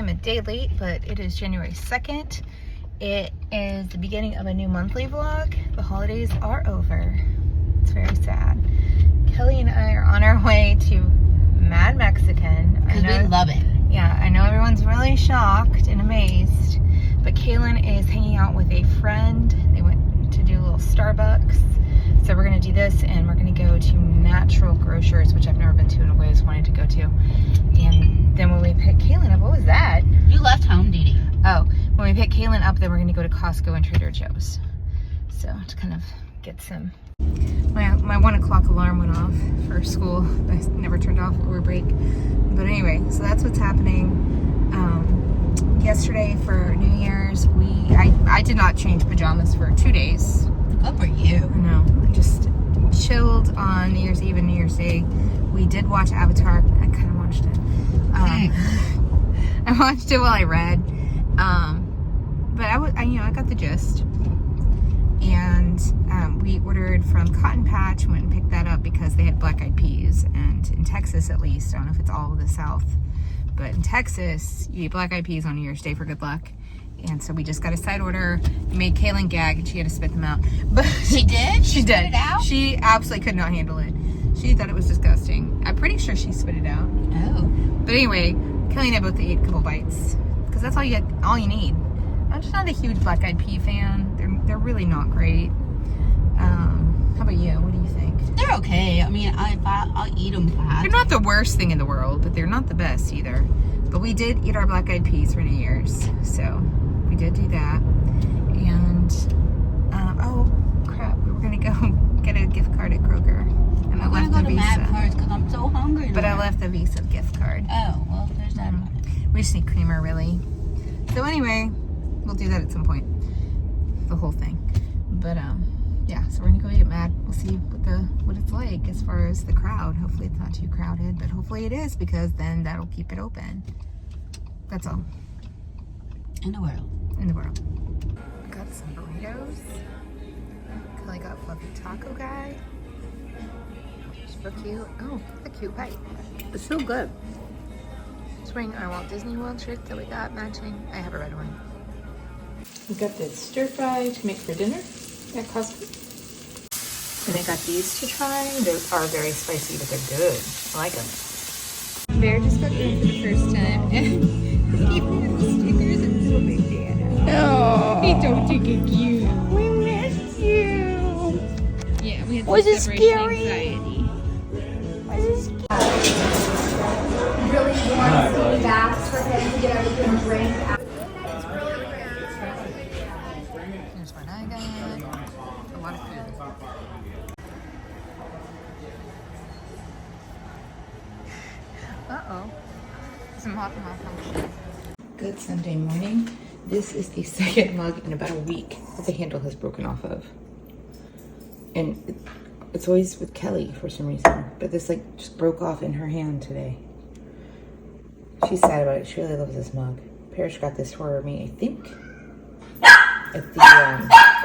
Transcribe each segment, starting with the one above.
am a day late, but it is January 2nd. It is the beginning of a new monthly vlog. The holidays are over. It's very sad. Kelly and I are on our way to Mad Mexican. Because we love it. Yeah, I know everyone's really shocked and amazed, but Kaylin is hanging out with a friend. They went to do a little Starbucks. So we're gonna do this, and we're gonna go to Natural Grocers, which I've never been to and I've always wanted to go to. And then when we pick Kaylin up, what was that? You left home, Deedee. Oh, when we pick Kaylin up, then we're gonna go to Costco and Trader Joe's. So to kind of get some. My 1 o'clock alarm went off for school. I never turned off over break. But anyway, so that's what's happening. Yesterday for New Year's, I did not change pajamas for 2 days. Good for you. I know. I just chilled on New Year's Eve and New Year's Day. We did watch Avatar. I kind of watched it. I watched it while I read. But I got the gist. And we ordered from Cotton Patch, went and picked that up because they had black eyed peas. And in Texas, at least, I don't know if it's all of the South, but in Texas, you eat black eyed peas on New Year's Day for good luck. And so we just got a side order. It made Kaylin gag, and she had to spit them out. But she did? She did. Spit it out? She absolutely could not handle it. She thought it was disgusting. I'm pretty sure she spit it out. Oh. But anyway, Kelly and I both ate a couple bites because that's all you need. I'm just not a huge black eyed pea fan. They're really not great. How about you? What do you think? They're okay. I mean, I'll eat them fast. They're not the worst thing in the world, but they're not the best either. But we did eat our black eyed peas for New Year's, so we did do that. And oh crap, we were gonna go get a gift card at Kroger, and I left the Visa. First because I'm so hungry. But I left the Visa gift card. Oh well, there's that. We just need creamer, really. So anyway, we'll do that at some point. The whole thing. But yeah, so we're gonna go eat at Mad. We'll see what it's like as far as the crowd. Hopefully it's not too crowded, but hopefully it is, because then that'll keep it open. That's all. In the world. In the world. Got some burritos. Kelly got fluffy taco guy. So cute. Oh, a cute bite. It's so good. Just wearing our Walt Disney World shirt that we got matching. I have a red one. We got this stir fry to make for dinner at Costco. And I got these to try. They are very spicy, but they're good. I like them. Bear just got in for the first time, and he put the stickers and little big Dana. Oh, he don't think it's you. We missed you. Yeah, we had Was it separation scary? anxiety. Was it scary? Really warm steamy baths for him to get everything drained out. Here's what I got. A lot of food. Uh-oh. Some hot. Good Sunday morning. This is the second mug in about a week that the handle has broken off of. And it's always with Kelly for some reason. But this just broke off in her hand today. She's sad about it. She really loves this mug. Parrish got this for me, I think, at the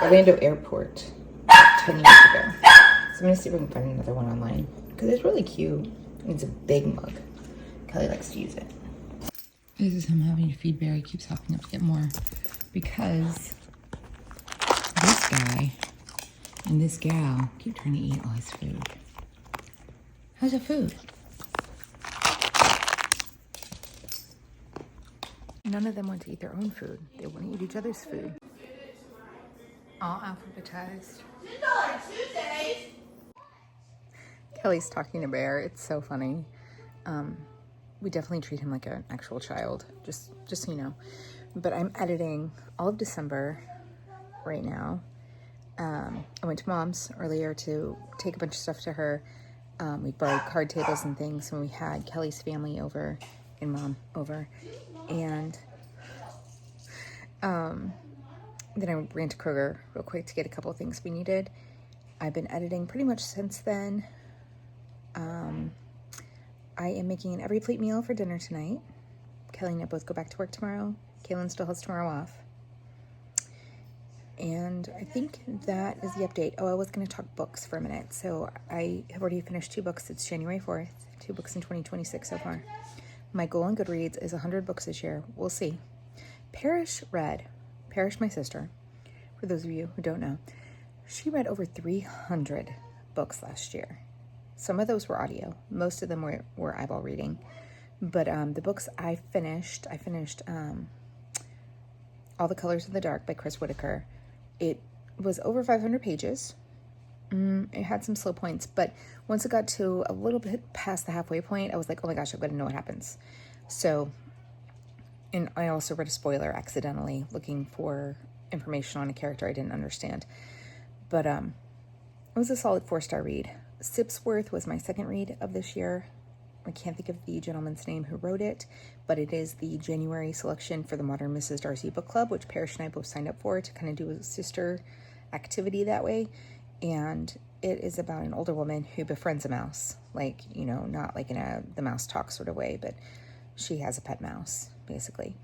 Orlando airport 10 years ago. So I'm going to see if I can find another one online, because it's really cute. And it's a big mug. Kelly likes to use it. This is him having to feed Bear. He keeps hopping up to get more, because this guy and this gal keep trying to eat all his food. How's the food? None of them want to eat their own food. They want to eat each other's food. All alphabetized. Kelly's talking to Bear. It's so funny. We definitely treat him like an actual child, just so you know. But I'm editing all of December right now. I went to Mom's earlier to take a bunch of stuff to her. We borrowed card tables and things when we had Kelly's family over and Mom over. And then I ran to Kroger real quick to get a couple of things we needed. I've been editing pretty much since then. I am making an every plate meal for dinner tonight. Kelly and I both go back to work tomorrow. Kaylin still has tomorrow off. And I think that is the update. Oh, I was going to talk books for a minute. So I have already finished 2 books. It's January 4th. 2 books in 2026 so far. My goal on Goodreads is 100 books this year. We'll see. Parrish, my sister, for those of you who don't know, she read over 300 books last year. Some of those were audio. Most of them were eyeball reading. But the books I finished All the Colors of the Dark by Chris Whitaker. It was over 500 pages. It had some slow points, but once it got to a little bit past the halfway point, I was like, oh my gosh, I've got to know what happens. So, and I also read a spoiler accidentally, looking for information on a character I didn't understand. But it was a solid 4-star read. Sipsworth was my second read of this year. I can't think of the gentleman's name who wrote it, but it is the January selection for the Modern Mrs. Darcy Book Club, which Parrish and I both signed up for to kind of do a sister activity that way. And it is about an older woman who befriends a mouse, like, you know, not like in the mouse talk sort of way, but she has a pet mouse, basically.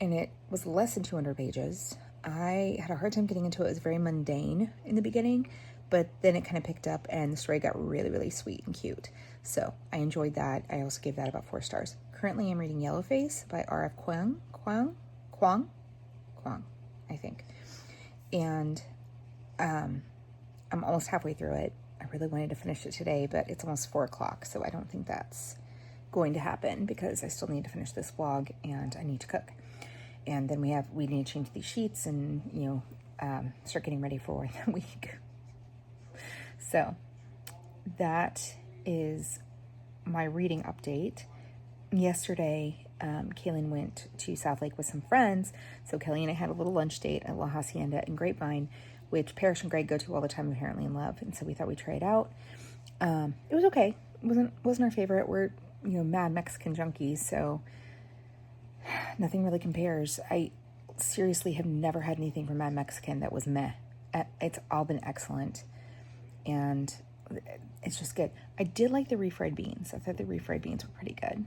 And it was less than 200 pages. I had a hard time getting into it. It was very mundane in the beginning, but then it kind of picked up and the story got really, really sweet and cute. So I enjoyed that. I also gave that about 4 stars. Currently, I'm reading Yellowface by R.F. Kuang, I think. And I'm almost halfway through it. I really wanted to finish it today, but it's almost 4 o'clock, so I don't think that's going to happen because I still need to finish this vlog and I need to cook. And then we need to change these sheets and, you know, start getting ready for the week. So that is my reading update. Yesterday, Kaylin went to South Lake with some friends, so Kelly and I had a little lunch date at La Hacienda in Grapevine, which Parrish and Greg go to all the time, apparently in love, and so we thought we'd try it out. It was okay. It wasn't our favorite. We're, you know, mad Mexican junkies, so nothing really compares. I seriously have never had anything from Mad Mexican that was meh. It's all been excellent, and it's just good. I did like the refried beans. I thought the refried beans were pretty good.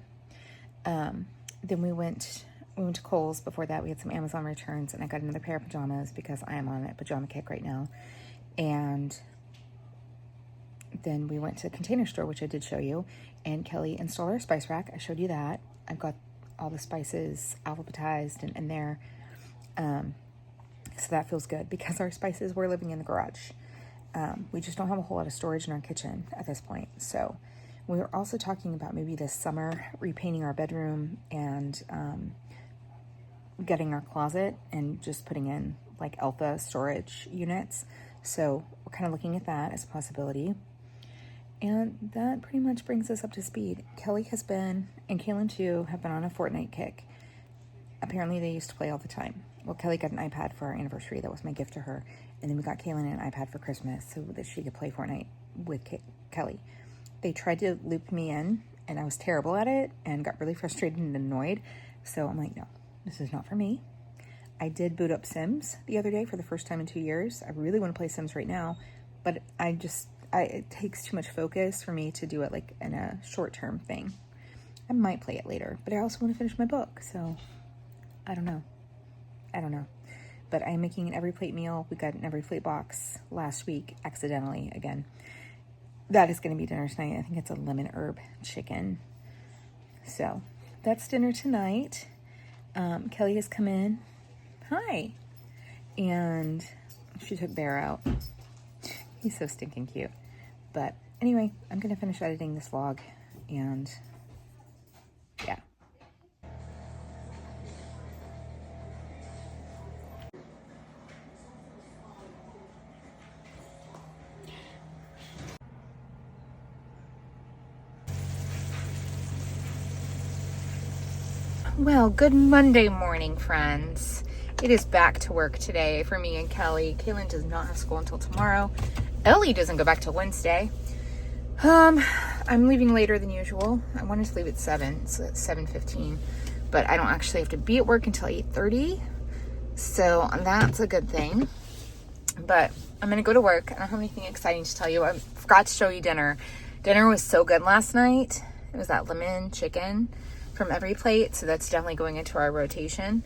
Then we went to Kohl's. Before that, we had some Amazon returns, and I got another pair of pajamas because I am on a pajama kick right now. And then we went to the Container Store, which I did show you, and Kelly installed our spice rack. I showed you that. I've got all the spices alphabetized and in there. So that feels good because our spices were living in the garage. We just don't have a whole lot of storage in our kitchen at this point. So we were also talking about maybe this summer repainting our bedroom and getting our closet and just putting in like alpha storage units. So we're kind of looking at that as a possibility. And that pretty much brings us up to speed. Kelly has been, and Kaylin too, have been on a Fortnite kick. Apparently they used to play all the time. Well, Kelly got an iPad for our anniversary. That was my gift to her. And then we got Kaylin an iPad for Christmas so that she could play Fortnite with Kelly. They tried to loop me in, and I was terrible at it and got really frustrated and annoyed. So I'm like, no, this is not for me. I did boot up Sims the other day for the first time in 2 years. I really want to play Sims right now, but it takes too much focus for me to do it like in a short-term thing. I might play it later, but I also want to finish my book, so I don't know. But I am making an every plate meal. We got an every plate box last week, accidentally, again. That is going to be dinner tonight. I think it's a lemon herb chicken. So that's dinner tonight. Kelly has come in. Hi. And she took Bear out. He's so stinking cute. But anyway, I'm going to finish editing this vlog. And yeah. Well, good Monday morning, friends. It is back to work today for me and Kelly. Kaylin does not have school until tomorrow. Ellie doesn't go back till Wednesday. I'm leaving later than usual. I wanted to leave at 7, so it's 7:15, but I don't actually have to be at work until 8:30, so that's a good thing. But I'm gonna go to work. I don't have anything exciting to tell you. I forgot to show you dinner. Dinner was so good last night. It was that lemon chicken from every plate, so that's definitely going into our rotation.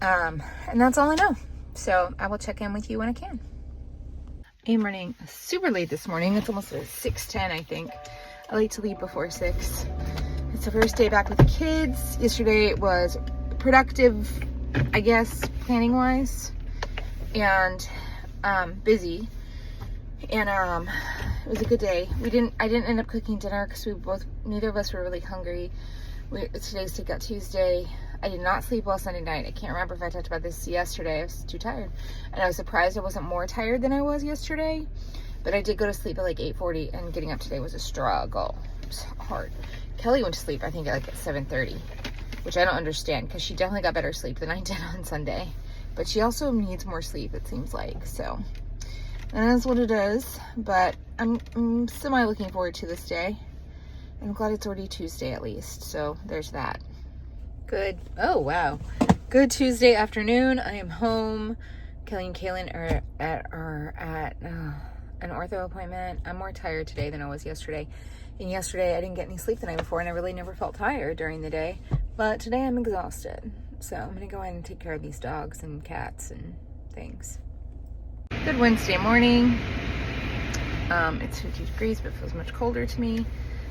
And that's all I know. So I will check in with you when I can. I am running super late this morning. It's almost 6:10, I think. I like to leave before 6. It's So first day back with the kids. Yesterday was productive, I guess, planning wise, and busy. And it was a good day. I didn't end up cooking dinner because neither of us were really hungry. Today's Takeout Tuesday. I did not sleep well Sunday night. I can't remember if I talked about this yesterday. I was too tired. And I was surprised I wasn't more tired than I was yesterday. But I did go to sleep at like 8:40, and getting up today was a struggle. It was hard. Kelly went to sleep, I think, at 7:30, which I don't understand because she definitely got better sleep than I did on Sunday. But she also needs more sleep, it seems like. So that is what it is. But I'm semi looking forward to this day. I'm glad it's already Tuesday at least. So there's that. Good. Oh, wow. Good Tuesday afternoon. I am home. Kelly and Kaylin are at an ortho appointment. I'm more tired today than I was yesterday. And yesterday I didn't get any sleep the night before, and I really never felt tired during the day. But today I'm exhausted. So I'm going to go in and take care of these dogs and cats and things. Good Wednesday morning. It's 50 degrees, but it feels much colder to me.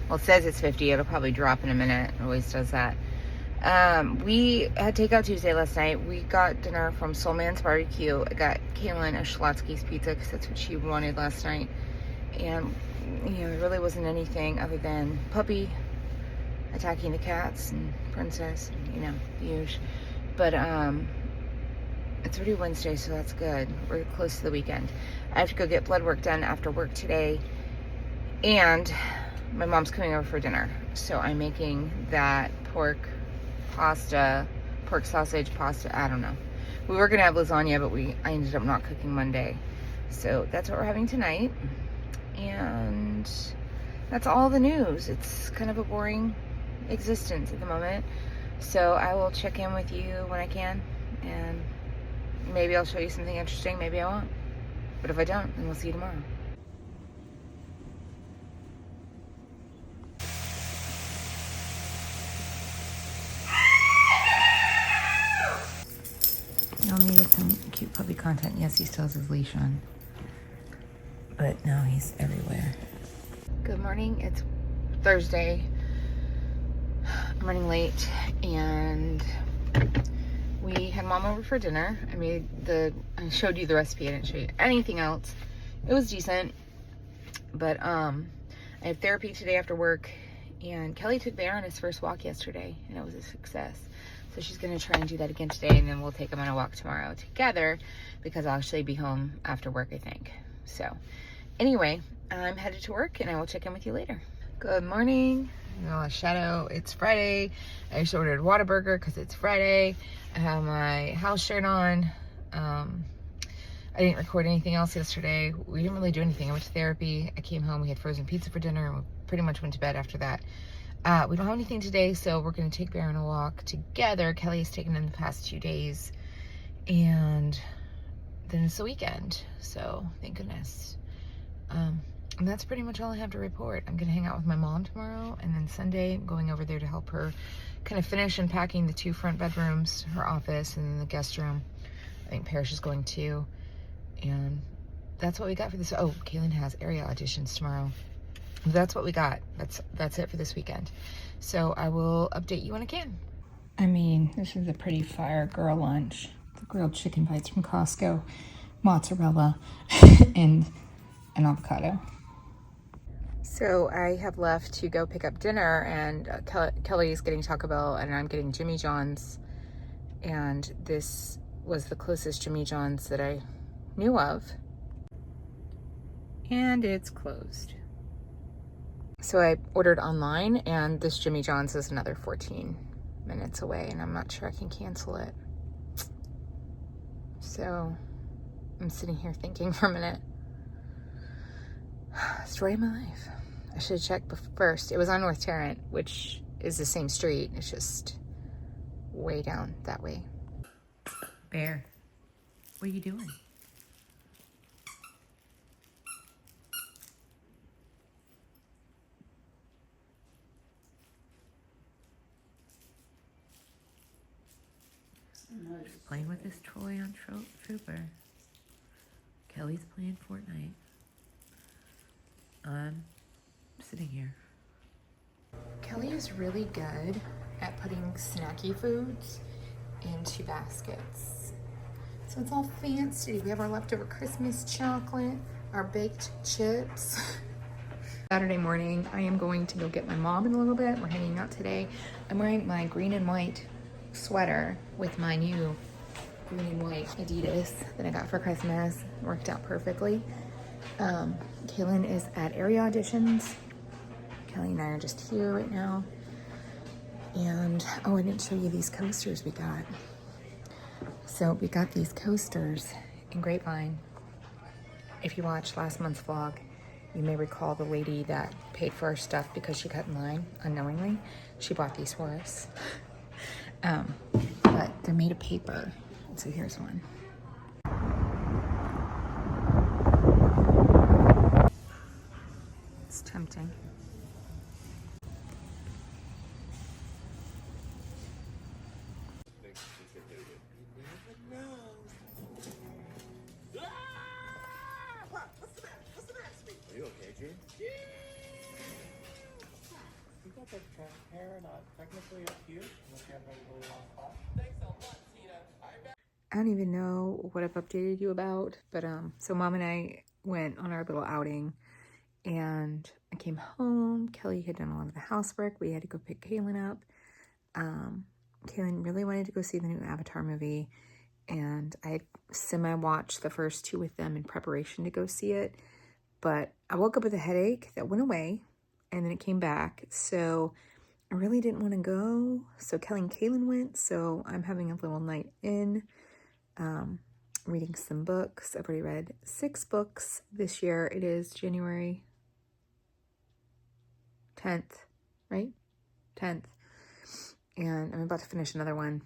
Well, it says it's 50. It'll probably drop in a minute. It always does that. We had Takeout Tuesday last night. We got dinner from Soul Man's Barbecue. I got Kaylin a Schlotzsky's pizza because that's what she wanted last night. And, there really wasn't anything other than Puppy attacking the cats and Princess, and, the usual. But, it's already Wednesday, so that's good. We're close to the weekend. I have to go get blood work done after work today. And my mom's coming over for dinner. So I'm making that pork sausage pasta, I don't know. We were gonna have lasagna, but I ended up not cooking Monday. So that's what we're having tonight. And that's all the news. It's kind of a boring existence at the moment. So I will check in with you when I can, and maybe I'll show you something interesting, maybe I won't. But if I don't, then we'll see you tomorrow. Y'all needed some cute puppy content. Yes, he still has his leash on, but now he's everywhere. Good morning. It's Thursday. I'm running late, and we had Mom over for dinner. I showed you the recipe. I didn't show you anything else. It was decent, but I have therapy today after work, and Kelly took Bear on his first walk yesterday, and it was a success. So she's going to try and do that again today, and then we'll take him on a walk tomorrow together because I'll actually be home after work, I think. So anyway, I'm headed to work, and I will check in with you later. Good morning. Shadow, it's Friday. I just ordered Whataburger because it's Friday. I have my house shirt on. I didn't record anything else yesterday. We didn't really do anything. I went to therapy. I came home. We had frozen pizza for dinner, and we pretty much went to bed after that. We don't have anything today, so we're going to take Bear on a walk together. Kelly has taken in the past 2 days, and then it's the weekend, so thank goodness. And that's pretty much all I have to report. I'm going to hang out with my mom tomorrow, and then Sunday I'm going over there to help her kind of finish unpacking the 2 front bedrooms, her office, and then the guest room. I think Parrish is going too, and that's what we got for this. Oh, Kaylin has area auditions tomorrow. That's what we got. That's it for this weekend. So I will update you when I can. This is a pretty fire girl lunch. The grilled chicken bites from Costco, mozzarella, and an avocado. So I have left to go pick up dinner, and Kelly is getting Taco Bell, and I'm getting Jimmy John's. And this was the closest Jimmy John's that I knew of. And it's closed. So I ordered online, and this Jimmy John's is another 14 minutes away, and I'm not sure I can cancel it. So I'm sitting here thinking for a minute. Story of my life. I should have checked first. It was on North Tarrant, which is the same street. It's just way down that way. Bear, what are you doing? Playing with his toy on Trooper. Kelly's playing Fortnite. I'm sitting here Kelly is really good at putting snacky foods into baskets. So it's all fancy. We have our leftover Christmas chocolate, our baked chips. Saturday morning, I am going to go get my mom in a little bit. We're hanging out today. I'm wearing my green and white sweater with my new green and white Adidas that I got for Christmas. Worked out perfectly. Kaylin is at area auditions. Kelly and I are just here right now. And, oh, I didn't show you these coasters we got. So we got these coasters in Grapevine. If you watched last month's vlog, you may recall the lady that paid for our stuff because she cut in line unknowingly. She bought these for us. But they're made of paper. So here's one. It's tempting. Are you okay, June? You got the hair not technically up here unless you have a really long class. Thanks a lot, Tina. I don't even know what I've updated you about, but so Mom and I went on our little outing, and I came home. Kelly had done a lot of the housework. We had to go pick Kaylin up. Kaylin really wanted to go see the new Avatar movie, and I had semi-watched the first two with them in preparation to go see it. But I woke up with a headache that went away, and then it came back. So I really didn't want to go. So Kelly and Kaylin went. So I'm having a little night in, reading some books. I've already read 6 books this year. It is January 10th, right? 10th. And I'm about to finish another one.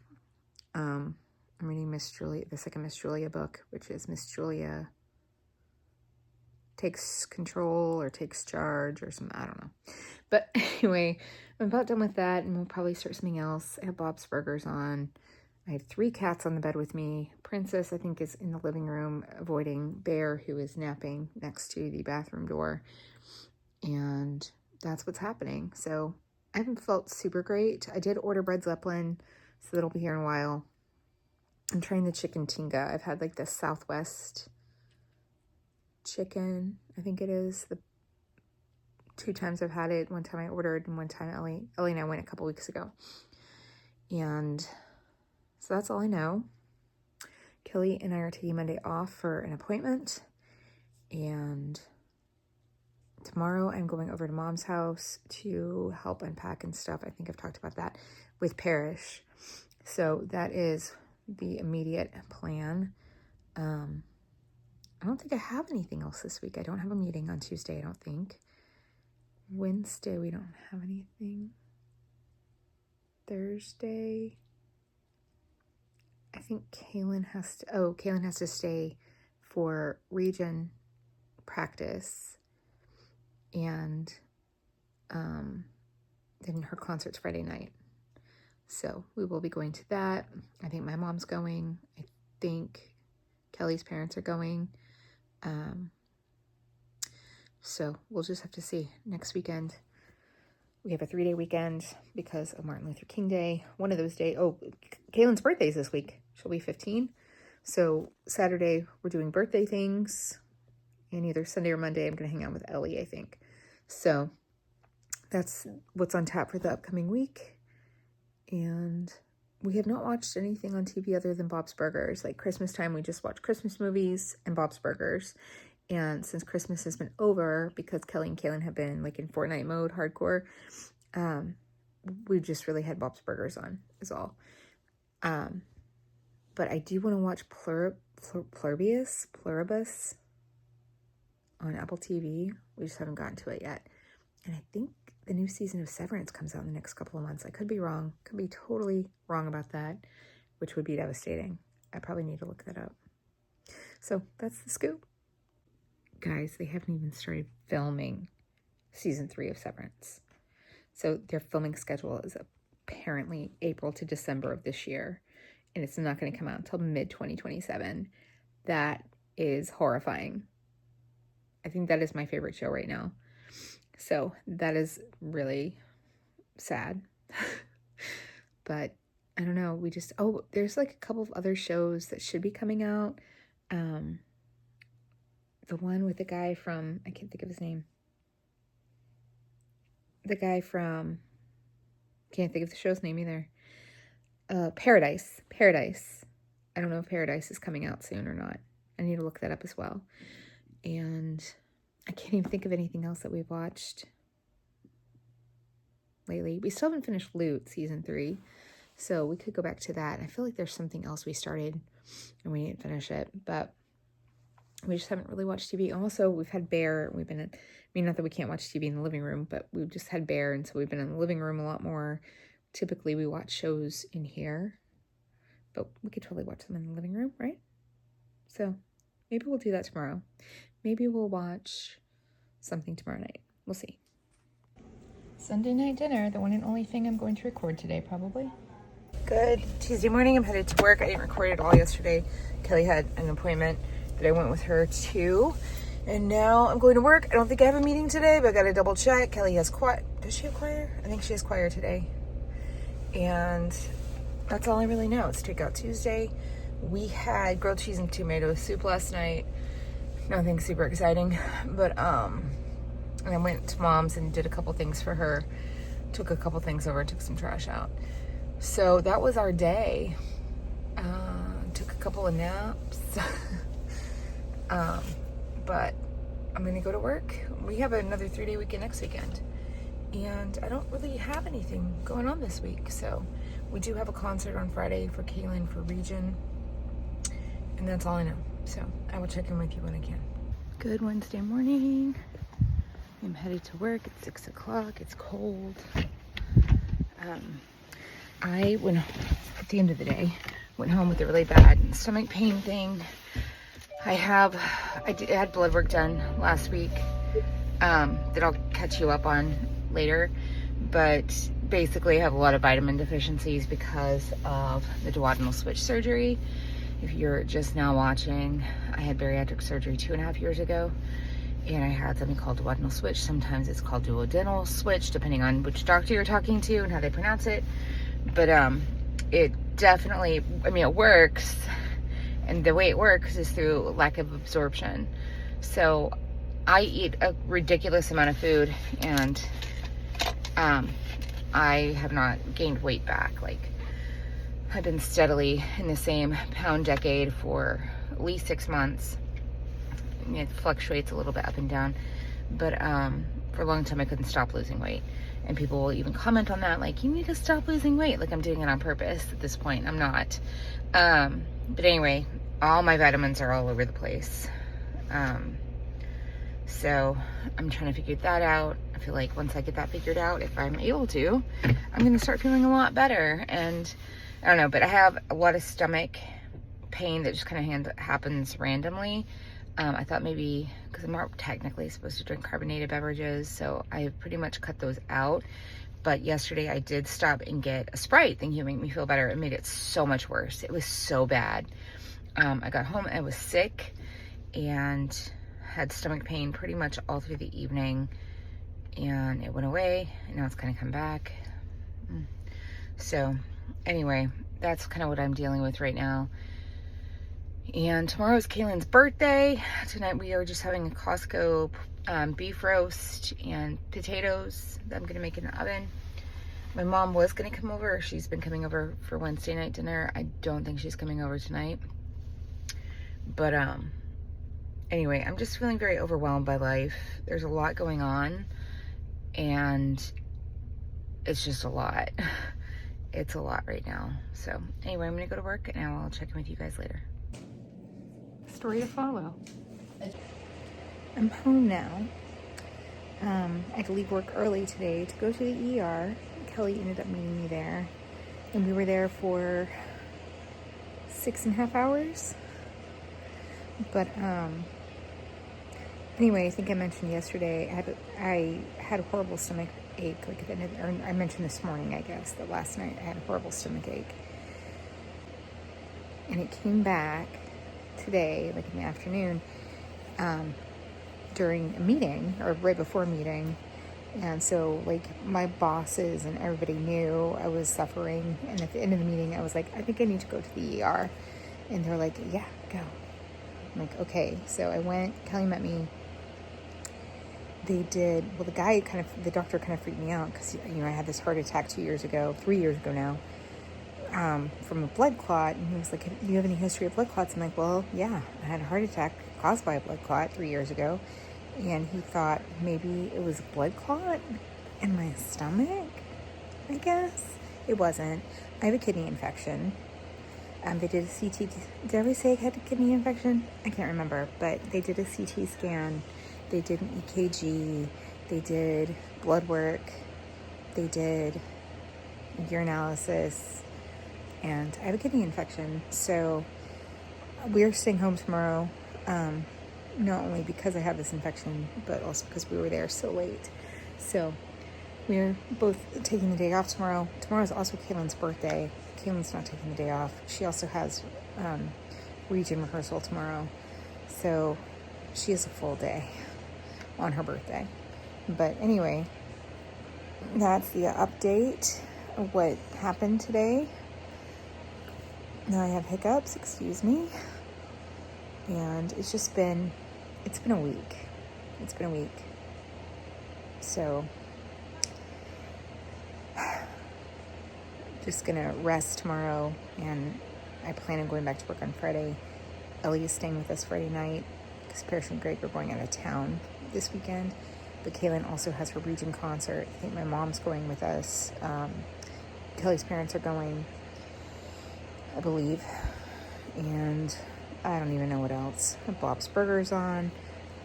I'm reading Miss Julia, the second Miss Julia book, which is Miss Julia Takes Control or Takes Charge or something. I don't know. But anyway, I'm about done with that, and we'll probably start something else. I have Bob's Burgers on. I have 3 cats on the bed with me. Princess, I think, is in the living room avoiding Bear, who is napping next to the bathroom door. And that's what's happening. So I haven't felt super great. I did order bread Zeppelin, so that'll be here in a while. I'm trying the chicken tinga. I've had like the Southwest chicken, I think it is. The 2 times I've had it. One time I ordered, and one time Ellie and I went a couple weeks ago. And so that's all I know. Kelly and I are taking Monday off for an appointment. And tomorrow I'm going over to Mom's house to help unpack and stuff. I think I've talked about that with Parrish. So that is the immediate plan. I don't think I have anything else this week. I don't have a meeting on Tuesday, I don't think. Wednesday, we don't have anything. Thursday, I think Kaylin has to stay for region practice. And then her concert's Friday night. So we will be going to that. I think my mom's going. I think Kelly's parents are going. So we'll just have to see. Next weekend, we have a 3-day weekend because of Martin Luther King Day. One of those days, Kaylin's birthday is this week. She'll be 15. So Saturday, we're doing birthday things. And either Sunday or Monday, I'm going to hang out with Ellie, I think. So that's what's on tap for the upcoming week. And we have not watched anything on TV other than Bob's Burgers. Like Christmas time, we just watch Christmas movies and Bob's Burgers. And since Christmas has been over, because Kelly and Kaylin have been like in Fortnite mode, hardcore, we just really had Bob's Burgers on, is all. But I do want to watch Pluribus on Apple TV. We just haven't gotten to it yet. And I think the new season of Severance comes out in the next couple of months. I could be wrong. Could be totally wrong about that, which would be devastating. I probably need to look that up. So that's the scoop. Guys, they haven't even started filming season 3 of Severance. So their filming schedule is apparently April to December of this year. And it's not going to come out until mid-2027. That is horrifying. I think that is my favorite show right now. So that is really sad. But I don't know. We just, oh, there's like a couple of other shows that should be coming out. The one with the guy from, I can't think of his name. The guy from, can't think of the show's name either. Paradise. I don't know if Paradise is coming out soon or not. I need to look that up as well. And I can't even think of anything else that we've watched lately. We still haven't finished Loot season 3, so we could go back to that. I feel like there's something else we started and we didn't finish it, but we just haven't really watched TV. Also, we've had Bear. We've been, not that we can't watch TV in the living room, but we've just had Bear, and so we've been in the living room a lot more. Typically, we watch shows in here, but we could totally watch them in the living room, right? So maybe we'll do that tomorrow. Maybe we'll watch something tomorrow night. We'll see. Sunday night dinner, the one and only thing I'm going to record today, probably. Good Tuesday morning. I'm headed to work. I didn't record it all yesterday. Kelly had an appointment that I went with her to, and now I'm going to work. I don't think I have a meeting today, but I got to double check. Kelly has choir. Does she have choir? I think she has choir today. And that's all I really know. It's Takeout Tuesday. We had grilled cheese and tomato soup last night. Nothing super exciting, but and I went to Mom's and did a couple things for her. Took a couple things over, took some trash out. So that was our day. Took a couple of naps. But I'm gonna go to work. We have another 3-day weekend next weekend, and I don't really have anything going on this week. So we do have a concert on Friday for Kaylin for Region, and that's all I know. So I will check in with you when I can. Good Wednesday morning. I'm headed to work at 6 o'clock. It's cold. I went, at the end of the day, went home with a really bad stomach pain thing. I had blood work done last week that I'll catch you up on later. But basically I have a lot of vitamin deficiencies because of the duodenal switch surgery. If you're just now watching, I had bariatric surgery 2.5 years ago, and I had something called duodenal switch. Sometimes it's called duodenal switch, depending on which doctor you're talking to and how they pronounce it. But it definitely, it works, and the way it works is through lack of absorption. So I eat a ridiculous amount of food, and I have not gained weight back. Like, I've been steadily in the same pound decade for at least 6 months. It fluctuates a little bit up and down, but for a long time I couldn't stop losing weight. And people will even comment on that, like, you need to stop losing weight. Like I'm doing it on purpose at this point. I'm not. But anyway, all my vitamins are all over the place. So I'm trying to figure that out. I feel like once I get that figured out, if I'm able to, I'm going to start feeling a lot better. And I don't know, but I have a lot of stomach pain that just kind of happens randomly. I thought maybe, because I'm not technically supposed to drink carbonated beverages, so I have pretty much cut those out. But yesterday I did stop and get a Sprite thinking it would make me feel better. It made it so much worse. It was so bad. I got home and I was sick and had stomach pain pretty much all through the evening, and it went away, and now it's kind of come back. So anyway, that's kind of what I'm dealing with right now. And tomorrow is Kaylin's birthday. Tonight we are just having a Costco beef roast and potatoes that I'm gonna make in the oven. My mom was gonna come over. She's been coming over for Wednesday night dinner. I don't think she's coming over tonight. But anyway, I'm just feeling very overwhelmed by life. There's a lot going on, and it's just a lot. It's a lot right now. So anyway, I'm gonna go to work, and I'll check in with you guys later. Story to follow. I'm home now. I had to leave work early today to go to the ER. Kelly ended up meeting me there, and we were there for 6.5 hours. But anyway, I think I mentioned yesterday I had a horrible stomach ache. Like at the end of, or I mentioned this morning, I guess, that last night I had a horrible stomach ache, and it came back today, like in the afternoon, during a meeting, or right before a meeting, And so, like, my bosses and everybody knew I was suffering. And at the end of the meeting, I was like, I think I need to go to the ER. And they're like, yeah, go. I'm like, okay. So I went. Kelly met me. They did, well, the doctor kind of freaked me out because, you know, I had this heart attack 3 years ago now, from a blood clot. And he was like, do you have any history of blood clots? I'm like, well, yeah, I had a heart attack caused by a blood clot 3 years ago. And he thought maybe it was a blood clot in my stomach, I guess. It wasn't. I have a kidney infection. They did a CT. Did I always say I had a kidney infection? I can't remember. But they did a CT scan. They did an EKG. They did blood work. They did urinalysis. And I have a kidney infection. So we're staying home tomorrow. Not only because I have this infection, but also because we were there so late. So we're both taking the day off tomorrow. Tomorrow's also Kaylin's birthday. Kaylin's not taking the day off. She also has region rehearsal tomorrow. So she has a full day on her birthday. But anyway, that's the update of what happened today. Now I have hiccups, excuse me. And it's been a week. It's been a week. So, just gonna rest tomorrow, and I plan on going back to work on Friday. Ellie is staying with us Friday night because Parrish and Greg are going out of town this weekend. But Kaylin also has her region concert. I think my mom's going with us. Kelly's parents are going, I believe. And I don't even know what else. Bob's Burgers on.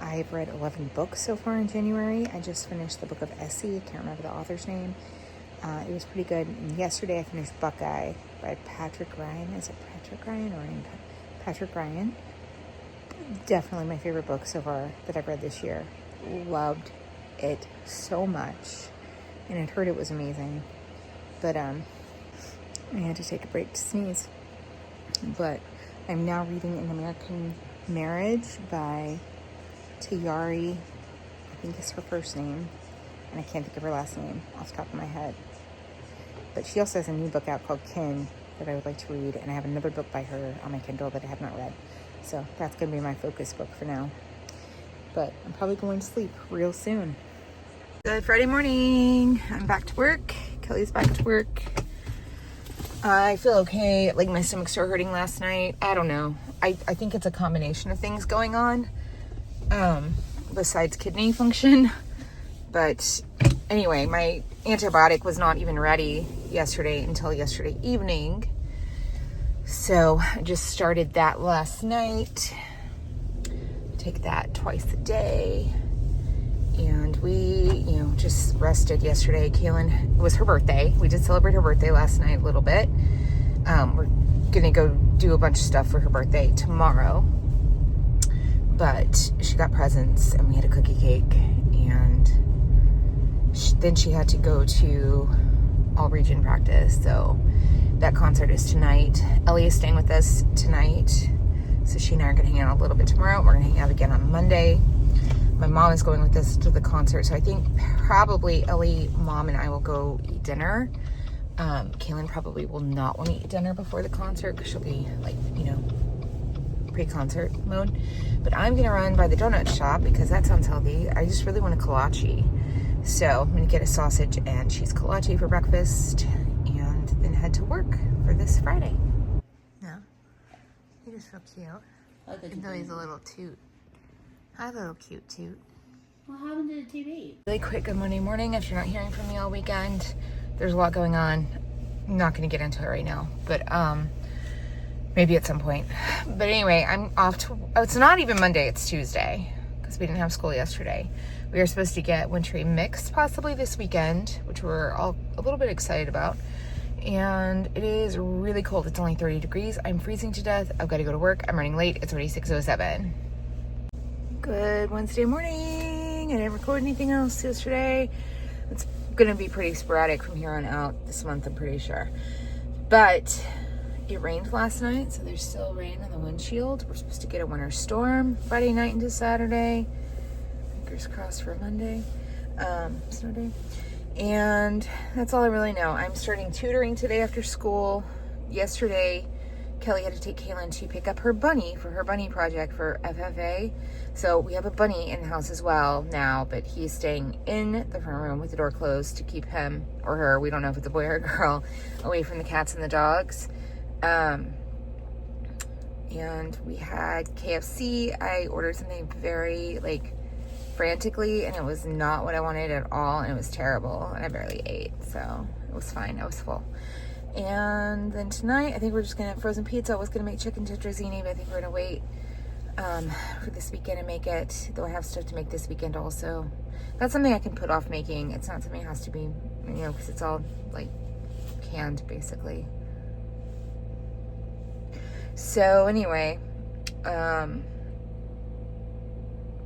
I've read 11 books so far in January. I just finished the book of Essie. I can't remember the author's name. It was pretty good. And yesterday I finished Buckeye by Patrick Ryan. Is it Patrick Ryan or Patrick Ryan? Definitely my favorite book so far that I've read this year. Loved it so much. And I'd heard it was amazing. But I had to take a break to sneeze. But I'm now reading An American Marriage by Tayari, I think is her first name, and I can't think of her last name off the top of my head. But she also has a new book out called Kin that I would like to read, and I have another book by her on my Kindle that I have not read. So that's going to be my focus book for now. But I'm probably going to sleep real soon. Good Friday morning. I'm back to work. Kelly's back to work. I feel okay. Like, my stomach started hurting last night. I don't know. I think it's a combination of things going on, besides kidney function. But anyway, my antibiotic was not even ready until yesterday evening. So I just started that last night. Take that twice a day. And we, just rested yesterday. Kaylin, it was her birthday. We did celebrate her birthday last night a little bit. We're going to go do a bunch of stuff for her birthday tomorrow. But she got presents and we had a cookie cake. And then she had to go to all region practice. So that concert is tonight. Ellie is staying with us tonight. So she and I are going to hang out a little bit tomorrow. We're going to hang out again on Monday. My mom is going with us to the concert, so I think probably Ellie, Mom, and I will go eat dinner. Kaylin probably will not want to eat dinner before the concert because she'll be, like, pre-concert mode. But I'm going to run by the donut shop because that sounds healthy. I just really want a kolache. So I'm going to get a sausage and cheese kolache for breakfast and then head to work for this Friday. Yeah, he just feel cute. Even though he's a little toot. Hi, little cute toot. What happened to the TV? Really quick, good Monday morning. If you're not hearing from me all weekend, there's a lot going on. I'm not going to get into it right now, but maybe at some point. But anyway, I'm off to, it's not even Monday, it's Tuesday, because we didn't have school yesterday. We are supposed to get wintry mix possibly this weekend, which we're all a little bit excited about. And it is really cold. It's only 30 degrees. I'm freezing to death. I've got to go to work. I'm running late. It's already 6:07. Good Wednesday morning. I didn't record anything else yesterday. It's gonna be pretty sporadic from here on out this month, I'm pretty sure. But it rained last night, so there's still rain on the windshield. We're supposed to get a winter storm Friday night into Saturday. Fingers crossed for Monday. snow day. And that's all I really know. I'm starting tutoring today after school. Yesterday, Kelly had to take Kaylin to pick up her bunny for her bunny project for FFA. So we have a bunny in the house as well now, but he's staying in the front room with the door closed to keep him or her, we don't know if it's a boy or a girl, away from the cats and the dogs. And we had KFC. I ordered something very frantically, and it was not what I wanted at all, and it was terrible, and I barely ate, so it was fine. I was full. And then tonight, I think we're just gonna have frozen pizza. I was gonna make chicken tetrazzini, but I think we're gonna wait for this weekend and make it, though I have stuff to make this weekend also. That's something I can put off making. It's not something that has to be, because it's all canned basically. So anyway,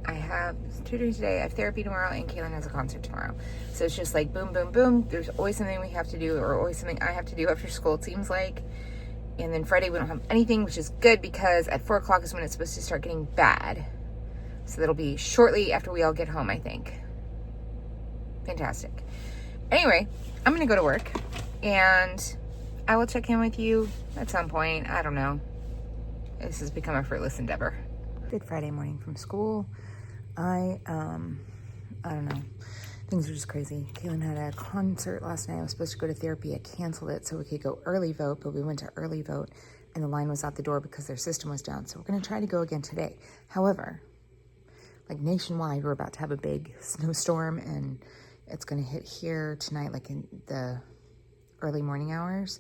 I have tutoring today, I have therapy tomorrow, and Kaylin has a concert tomorrow. So it's just boom, boom, boom. There's always something we have to do, or always something I have to do after school, it seems like. And then Friday we don't have anything, which is good because at 4 o'clock is when it's supposed to start getting bad. So that'll be shortly after we all get home, I think. Fantastic. Anyway, I'm gonna go to work, and I will check in with you at some point. I don't know. This has become a fruitless endeavor. Good Friday morning from school. I don't know. Things are just crazy. Kaylin had a concert last night. I was supposed to go to therapy. I canceled it so we could go early vote, but we went to early vote and the line was out the door because their system was down. So we're gonna try to go again today. However, nationwide, we're about to have a big snowstorm, and it's gonna hit here tonight, in the early morning hours.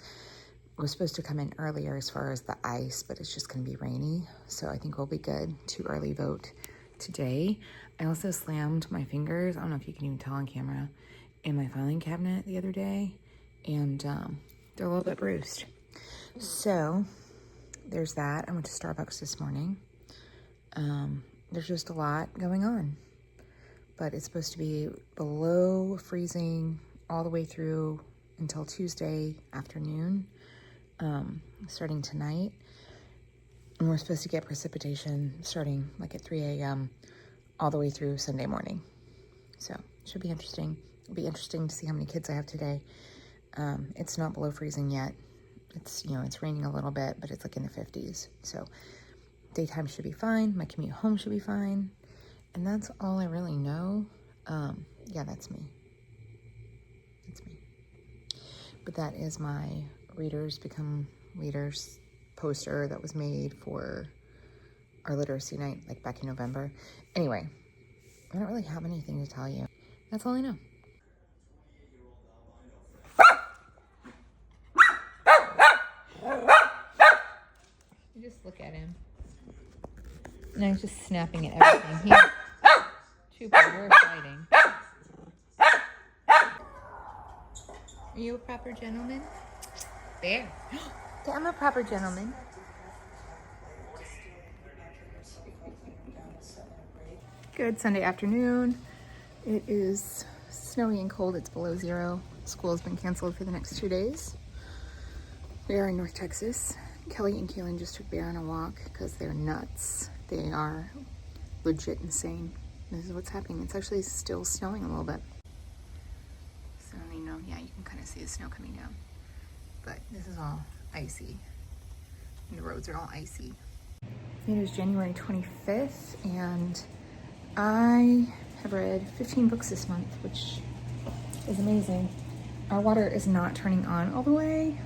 We're supposed to come in earlier as far as the ice, but it's just gonna be rainy. So I think we'll be good to early vote today. I also slammed my fingers, I don't know if you can even tell on camera, in my filing cabinet the other day, and they're a little bit bruised. So there's that. I went to Starbucks this morning. There's just a lot going on, but it's supposed to be below freezing all the way through until Tuesday afternoon, starting tonight. And we're supposed to get precipitation starting at 3 a.m. all the way through Sunday morning. So it should be interesting. It'll be interesting to see how many kids I have today. It's not below freezing yet. It's, it's raining a little bit, but it's in the 50s. So daytime should be fine. My commute home should be fine. And that's all I really know. Yeah, that's me. That's me. But that is my Readers Become Leaders poster that was made for our literacy night, back in November. Anyway, I don't really have anything to tell you. That's all I know. You just look at him. No, he's just snapping at everything. We're fighting. Are you a proper gentleman? There. I'm a proper gentleman. Good Sunday afternoon. It is snowy and cold. It's below zero. School has been canceled for the next 2 days. We are in North Texas. Kelly and Kaylin just took Bear on a walk because they're nuts. They are legit insane. This is what's happening. It's actually still snowing a little bit. So, yeah, you can kind of see the snow coming down. But this is all icy. And the roads are all icy. It is January 25th, and I have read 15 books this month, which is amazing. Our water is not turning on all the way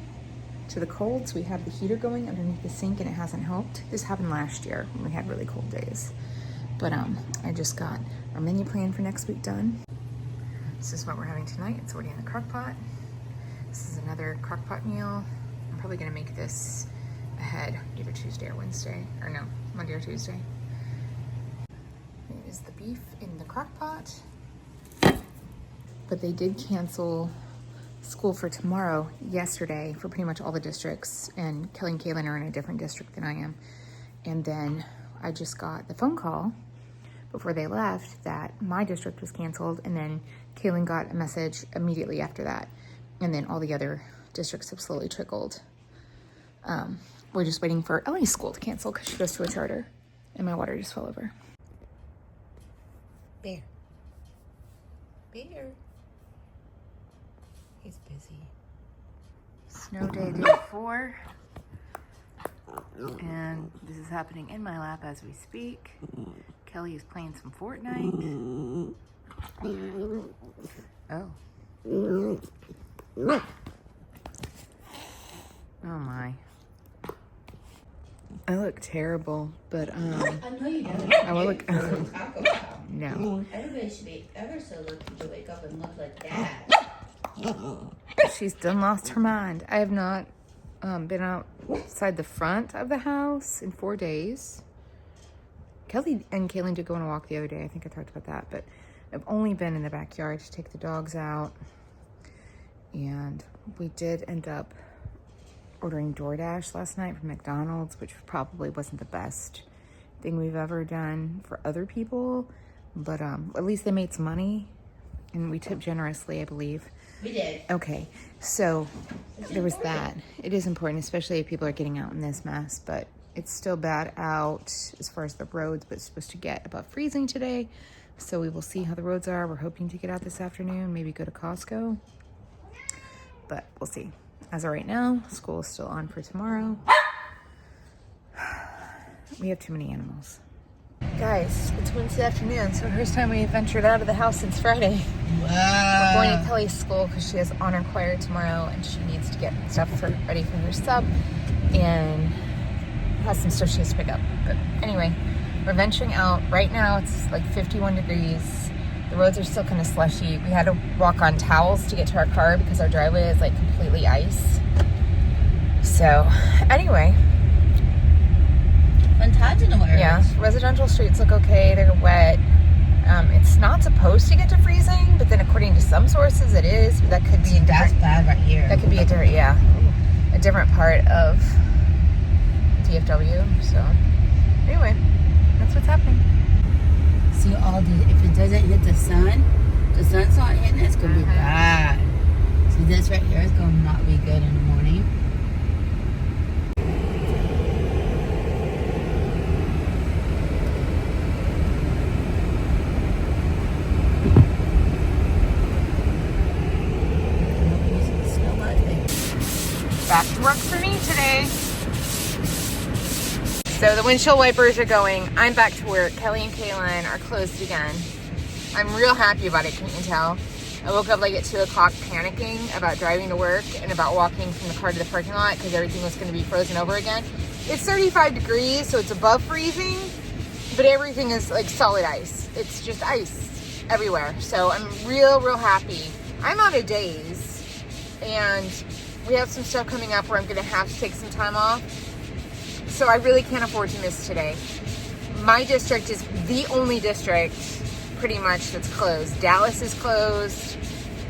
to the cold, so we have the heater going underneath the sink, and it hasn't helped. This happened last year when we had really cold days. But I just got our menu plan for next week done. This is what we're having tonight. It's already in the crock pot. This is another crock pot meal. I'm probably gonna make this ahead, either Tuesday or Wednesday, or no, Monday or Tuesday. It is the beef in the crock pot. But they did cancel school for tomorrow yesterday for pretty much all the districts, and Kelly and Kaylin are in a different district than I am. And then I just got the phone call before they left that my district was canceled, and then Kaylin got a message immediately after that. And then all the other districts have slowly trickled. We're just waiting for Ellie's school to cancel because she goes to a charter, and my water just fell over. There. Bear. He's busy. Snow day 4. And this is happening in my lap as we speak. Kelly is playing some Fortnite. Oh. Oh my. I look terrible, but I know you don't. I will look. Talk about. No. Everybody should be ever so lucky to wake up and look like that. She's done lost her mind. I have not been outside the front of the house in 4 days. Kelly and Kaylin did go on a walk the other day. I think I talked about that, but I've only been in the backyard to take the dogs out. And we did end up ordering DoorDash last night from McDonald's, which probably wasn't the best thing we've ever done for other people, but at least they made some money, and we tipped generously, I believe. We did. Okay, so there was that. It is important, especially if people are getting out in this mess, but it's still bad out as far as the roads, but it's supposed to get above freezing today, so we will see how the roads are. We're hoping to get out this afternoon, maybe go to Costco, but we'll see. As of right now, school is still on for tomorrow. We have too many animals. Guys, it's Wednesday afternoon, so first time we ventured out of the house since Friday. Wow. We're going to Kelly's school because she has honor choir tomorrow and she needs to get stuff ready for her sub and has some stuff she has to pick up. But anyway, we're venturing out. Right now it's like 51 degrees. The roads are still kind of slushy. We had to walk on towels to get to our car because our driveway is like completely ice. So anyway. Fun times in the world. Yeah, residential streets look okay. They're wet. It's not supposed to get to freezing, but then according to some sources it is. But that could be That's bad right here. That could be a different, a different part of DFW. So anyway, that's what's happening. See all the, if it doesn't hit the sun's not hitting, it's going to be bad. See this right here is going to not be good in the morning. Back to work for me today. So the windshield wipers are going. I'm back to work. Kelly and Kaylin are closed again. I'm real happy about it, can't you tell? I woke up like at 2 o'clock panicking about driving to work and about walking from the car to the parking lot because everything was going to be frozen over again. It's 35 degrees, so it's above freezing, but everything is like solid ice. It's just ice everywhere. So I'm real happy. I'm out of days, and we have some stuff coming up where I'm going to have to take some time off. So I really can't afford to miss today. My district is the only district pretty much that's closed. Dallas is closed.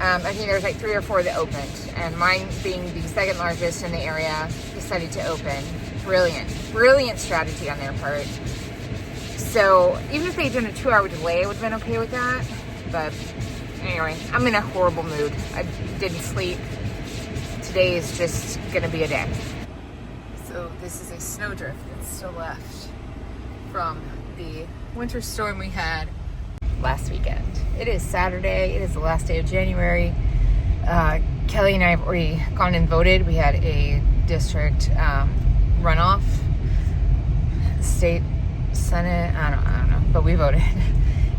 I think there's like 3 or 4 that opened. And mine being the second largest in the area decided to open. Brilliant strategy on their part. So even if they'd done a 2-hour delay, I would have been okay with that. But anyway, I'm in a horrible mood. I didn't sleep. Today is just gonna be a day. So this is a snowdrift that's still left from the winter storm we had last weekend. It is Saturday. It is the last day of January. Kelly and I have already gone and voted. We had a district runoff, state senate. I don't know, but we voted.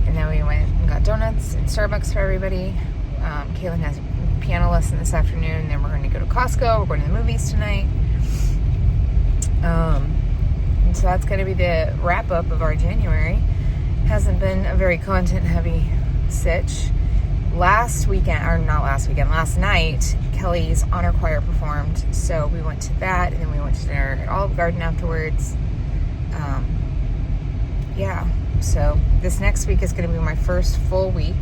And then we went and got donuts and Starbucks for everybody. Kaylin has a piano lesson this afternoon, and then we're going to go to Costco. We're going to the movies tonight. And so that's going to be the wrap up of our January. Hasn't been a very content heavy sitch. Last night, Kelly's honor choir performed, so we went to that, and then we went to dinner at Olive Garden afterwards. So this next week is going to be my first full week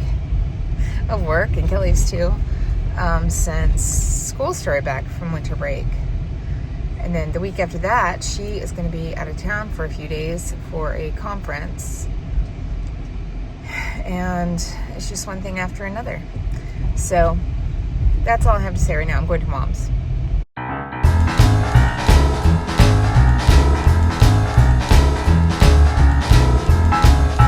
of work, and Kelly's too, since school started back from winter break. And then the week after that, she is going to be out of town for a few days for a conference. And it's just one thing after another. So that's all I have to say right now. I'm going to Mom's.